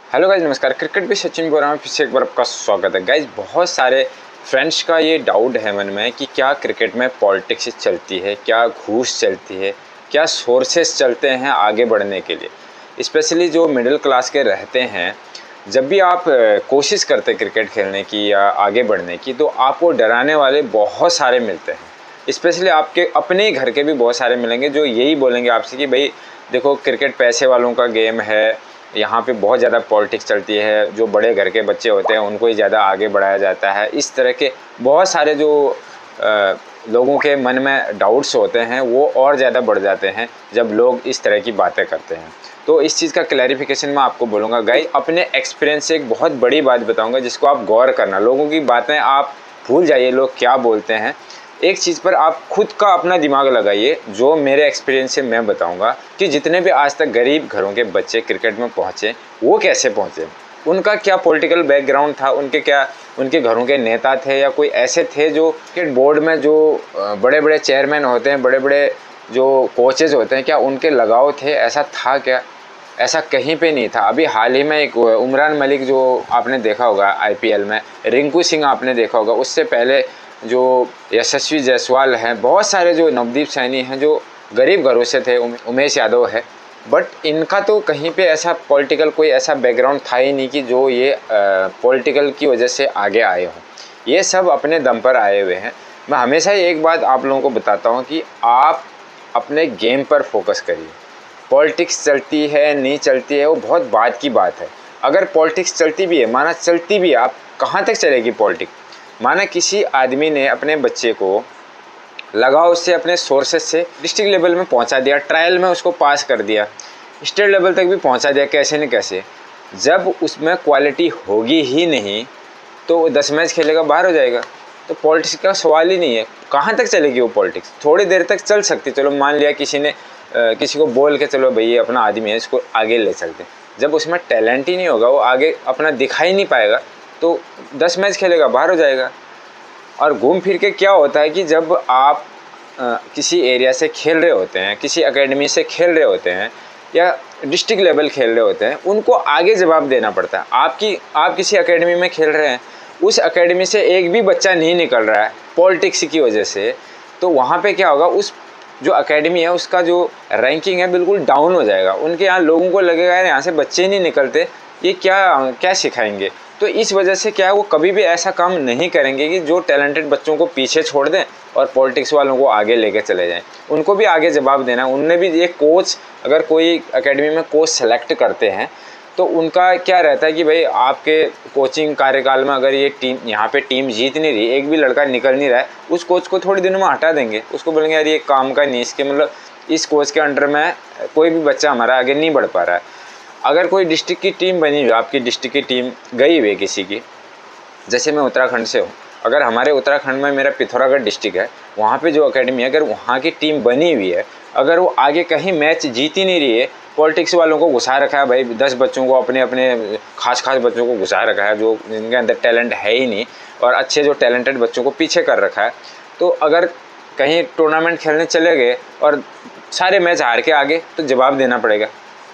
Hello guys, नमस्कार। Cricket भी सचिन बोल रहा हूँ, फिर से एक बार आपका स्वागत है। गाइज, बहुत सारे फ्रेंड्स का ये डाउट है मन में कि क्या क्रिकेट में पॉलिटिक्स चलती है, क्या घूस चलती है, क्या सोर्सेस चलते हैं आगे बढ़ने के लिए। स्पेशली जो मिडिल क्लास के रहते हैं, जब भी आप कोशिश करते क्रिकेट खेलने की या आगे बढ़ने की, तो आपको डराने वाले बहुत सारे मिलते हैं। स्पेशली आपके अपने घर के भी बहुत सारे मिलेंगे जो यही बोलेंगे आपसे कि भाई देखो, क्रिकेट पैसे वालों का गेम है, यहाँ पे बहुत ज़्यादा पॉलिटिक्स चलती है, जो बड़े घर के बच्चे होते हैं उनको ही ज़्यादा आगे बढ़ाया जाता है। इस तरह के बहुत सारे जो लोगों के मन में डाउट्स होते हैं वो और ज़्यादा बढ़ जाते हैं जब लोग इस तरह की बातें करते हैं। तो इस चीज़ का क्लैरिफिकेशन मैं आपको बोलूँगा। गाइस, अपने एक्सपीरियंस से एक बहुत बड़ी बात बताऊँगा जिसको आप गौर करना। लोगों की बातें आप भूल जाइए, लोग क्या बोलते हैं। एक चीज़ पर आप खुद का अपना दिमाग लगाइए। जो मेरे एक्सपीरियंस से मैं बताऊंगा कि जितने भी आज तक गरीब घरों के बच्चे क्रिकेट में पहुंचे, वो कैसे पहुंचे, उनका क्या पॉलिटिकल बैकग्राउंड था, उनके घरों के नेता थे या कोई ऐसे थे जो क्रिकेट बोर्ड में जो बड़े बड़े चेयरमैन होते हैं, बड़े बड़े जो कोचेज होते हैं, क्या उनके लगाव थे, ऐसा था क्या? ऐसा कहीं पे नहीं था। अभी हाल ही में एक उमरान मलिक जो आपने देखा होगा आईपीएल में, रिंकू सिंह आपने देखा होगा, उससे पहले जो यशस्वी जायसवाल हैं, बहुत सारे जो नवदीप सैनी हैं जो गरीब घरों से थे, उमेश यादव है, बट इनका तो कहीं पे ऐसा पॉलिटिकल कोई ऐसा बैकग्राउंड था ही नहीं कि जो ये पॉलिटिकल की वजह से आगे आए हों। ये सब अपने दम पर आए हुए हैं। मैं हमेशा ही एक बात आप लोगों को बताता हूँ कि आप अपने गेम पर फोकस करिए। पॉलिटिक्स चलती है नहीं चलती है वो बहुत बाद की बात है। अगर पॉलिटिक्स चलती भी है, माना चलती भी है, आप कहाँ तक चलेगी पॉलिटिक्स? माना किसी आदमी ने अपने बच्चे को लगाव से अपने सोर्सेस से डिस्ट्रिक्ट लेवल में पहुंचा दिया, ट्रायल में उसको पास कर दिया, स्टेट लेवल तक भी पहुंचा दिया, कैसे न कैसे। जब उसमें क्वालिटी होगी ही नहीं तो 10 मैच खेलेगा, बाहर हो जाएगा। तो पॉलिटिक्स का सवाल ही नहीं है। कहाँ तक चलेगी वो पॉलिटिक्स? थोड़ी देर तक चल सकती, चलो मान लिया किसी ने किसी को बोल के चलो भाई ये अपना आदमी है, इसको आगे ले चलते। जब उसमें टैलेंट ही नहीं होगा, वो आगे अपना दिखा ही नहीं पाएगा, तो 10 मैच खेलेगा, बाहर हो जाएगा। और घूम फिर के क्या होता है कि जब आप किसी एरिया से खेल रहे होते हैं, किसी एकेडमी से खेल रहे होते हैं या डिस्ट्रिक्ट लेवल खेल रहे होते हैं, उनको आगे जवाब देना पड़ता है। आप किसी एकेडमी में खेल रहे हैं, उस एकेडमी से एक भी बच्चा नहीं निकल रहा है पॉलिटिक्स की वजह से, तो वहाँ पे क्या होगा, उस जो एकेडमी है उसका जो रैंकिंग है बिल्कुल डाउन हो जाएगा। उनके यहाँ लोगों को लगेगा यार यहाँ से बच्चे नहीं निकलते, ये क्या क्या सिखाएंगे। तो इस वजह से क्या है, वो कभी भी ऐसा काम नहीं करेंगे कि जो टैलेंटेड बच्चों को पीछे छोड़ दें और पॉलिटिक्स वालों को आगे लेके चले जाएं। उनको भी आगे जवाब देना। उनने भी ये कोच, अगर कोई एकेडमी में कोच सेलेक्ट करते हैं तो उनका क्या रहता है कि भाई आपके कोचिंग कार्यकाल में अगर ये टीम यहाँ पे टीम जीत नहीं रही, एक भी लड़का निकल नहीं रहा है, उस कोच को थोड़ी दिनों में हटा देंगे। उसको बोलेंगे यार ये काम का नहीं, इसके मतलब इस कोच के अंडर में कोई भी बच्चा हमारा आगे नहीं बढ़ पा रहा है। अगर कोई डिस्ट्रिक्ट की टीम बनी हुई, आपकी डिस्ट्रिक्ट की टीम गई हुई है किसी की, जैसे मैं उत्तराखंड से हूँ, अगर हमारे उत्तराखंड में मेरा पिथौरागढ़ डिस्ट्रिक्ट है, वहाँ पे जो एकेडमी है, अगर वहाँ की टीम बनी हुई है, अगर वो आगे कहीं मैच जीत ही नहीं रही है, पॉलिटिक्स वालों को घुसा रखा है भाई, 10 बच्चों को, अपने अपने खास बच्चों को घुसा रखा है जो जिनके अंदर टैलेंट है ही नहीं, और अच्छे जो टैलेंटेड बच्चों को पीछे कर रखा है, तो अगर कहीं टूर्नामेंट खेलने चले गए और सारे मैच हार के आगे, तो जवाब देना पड़ेगा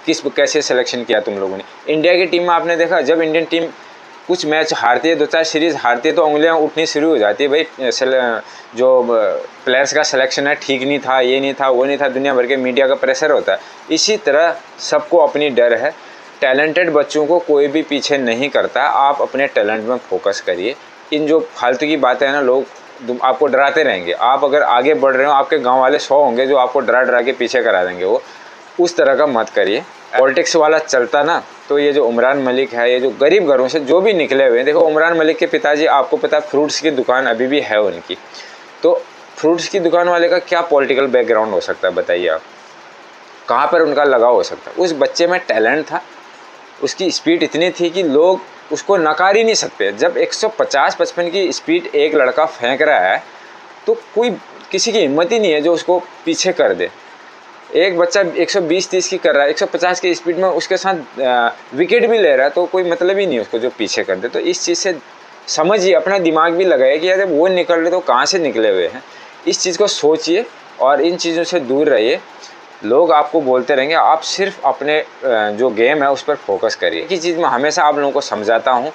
कैसे सिलेक्शन किया तुम लोगों ने। इंडिया की टीम में आपने देखा, जब इंडियन टीम कुछ मैच हारती है, 2-4 सीरीज़ हारती है, तो उंगलियां उठनी शुरू हो जाती है भाई, जो प्लेयर्स का सिलेक्शन है ठीक नहीं था, ये नहीं था, वो नहीं था, दुनिया भर के मीडिया का प्रेशर होता है। इसी तरह सबको अपनी डर है। टैलेंटेड बच्चों को कोई भी पीछे नहीं करता। आप अपने टैलेंट में फोकस करिए। इन जो फालतू की बातें हैं ना, लोग आपको डराते रहेंगे। आप अगर आगे बढ़ रहे हो, आपके गाँव वाले 100 होंगे जो आपको डरा के पीछे करा देंगे। वो उस तरह का मत करिए। पॉलिटिक्स वाला चलता ना, तो ये जो उमरान मलिक है, ये जो गरीब घरों से जो भी निकले हुए हैं, देखो उमरान मलिक के पिताजी, आपको पता है, फ्रूट्स की दुकान अभी भी है उनकी। तो फ्रूट्स की दुकान वाले का क्या पॉलिटिकल बैकग्राउंड हो सकता है बताइए आप? कहाँ पर उनका लगाव हो सकता है? उस बच्चे में टैलेंट था, उसकी स्पीड इतनी थी कि लोग उसको नकार ही नहीं सकते। जब 150-55 की स्पीड एक लड़का फेंक रहा है, तो कोई किसी की हिम्मत ही नहीं है जो उसको पीछे कर दे। एक बच्चा 120-30 की कर रहा है, 150 की स्पीड में उसके साथ विकेट भी ले रहा है, तो कोई मतलब ही नहीं उसको जो पीछे कर दे। तो इस चीज़ से समझिए, अपना दिमाग भी लगाइए कि यार वो निकल रहे तो कहाँ से निकले हुए हैं। इस चीज़ को सोचिए और इन चीज़ों से दूर रहिए। लोग आपको बोलते रहेंगे, आप सिर्फ अपने जो गेम है उस पर फोकस करिए। एक ही चीज़ मैं हमेशा आप लोगों को समझाता हूँ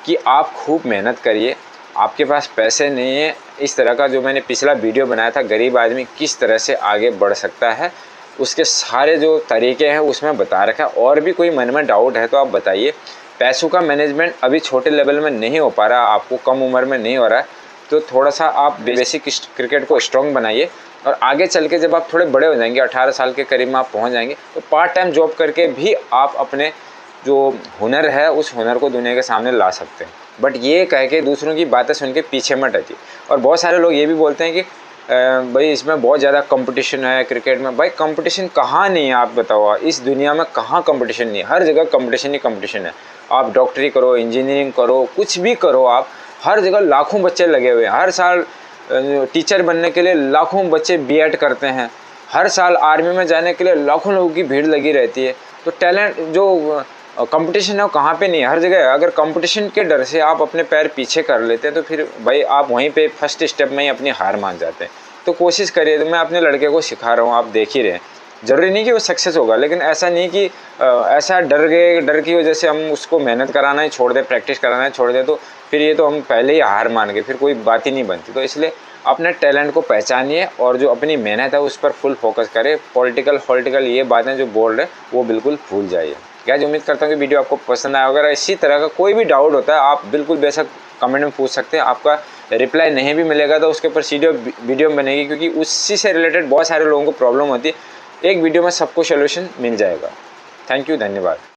कि आप खूब मेहनत करिए। आपके पास पैसे नहीं है, इस तरह का जो मैंने पिछला वीडियो बनाया था गरीब आदमी किस तरह से आगे बढ़ सकता है, उसके सारे जो तरीके हैं उसमें बता रखा है। और भी कोई मन में डाउट है तो आप बताइए। पैसों का मैनेजमेंट अभी छोटे लेवल में नहीं हो पा रहा, आपको कम उम्र में नहीं हो रहा है, तो थोड़ा सा आप बेसिक क्रिकेट को स्ट्रॉन्ग बनाइए। और आगे चल के जब आप थोड़े बड़े हो जाएंगे, 18 साल के करीब में आप पहुंच जाएंगे, तो पार्ट टाइम जॉब करके भी आप अपने जो हुनर है उस हुनर को दुनिया के सामने ला सकते हैं। बट ये कह के दूसरों की बातें सुन के पीछे मत हटिए। और बहुत सारे लोग ये भी बोलते हैं कि भाई इसमें बहुत ज़्यादा कंपटीशन है क्रिकेट में। भाई कंपटीशन कहाँ नहीं है, आप बताओ। इस दुनिया में कहाँ कंपटीशन नहीं है? हर जगह कंपटीशन ही कंपटीशन है। आप डॉक्टरी करो, इंजीनियरिंग करो, कुछ भी करो, आप हर जगह लाखों बच्चे लगे हुए हैं। हर साल टीचर बनने के लिए लाखों बच्चे बीएड करते हैं। हर साल आर्मी में जाने के लिए लाखों लोगों की भीड़ लगी रहती है। तो टैलेंट जो कंपटीशन है वो कहाँ पे नहीं है? हर जगह है। अगर कंपटीशन के डर से आप अपने पैर पीछे कर लेते हैं तो फिर भाई आप वहीं पे फर्स्ट स्टेप में ही अपनी हार मान जाते हैं। तो कोशिश करिए। तो मैं अपने लड़के को सिखा रहा हूँ, आप देख ही रहे हैं। ज़रूरी नहीं कि वो सक्सेस होगा, लेकिन ऐसा नहीं कि ऐसा डर की वजह से हम उसको मेहनत कराना ही छोड़ दें, प्रैक्टिस कराना ही छोड़ दें, तो फिर ये तो हम पहले ही हार मान गए, फिर कोई बात ही नहीं बनती। तो इसलिए अपने टैलेंट को पहचानिए और जो अपनी मेहनत है उस पर फुल फोकस करें। पॉलिटिकल ये बातें जो बोल रहे हैं वो बिल्कुल भूल जाइए। गाइस, उम्मीद करता हूँ कि वीडियो आपको पसंद आया। अगर इसी तरह का कोई भी डाउट होता है आप बिल्कुल बेशक कमेंट में पूछ सकते हैं। आपका रिप्लाई नहीं भी मिलेगा तो उसके ऊपर वीडियो बनेगी, क्योंकि उसी से रिलेटेड बहुत सारे लोगों को प्रॉब्लम होती है। एक वीडियो में सबको सोल्यूशन मिल जाएगा। थैंक यू, धन्यवाद।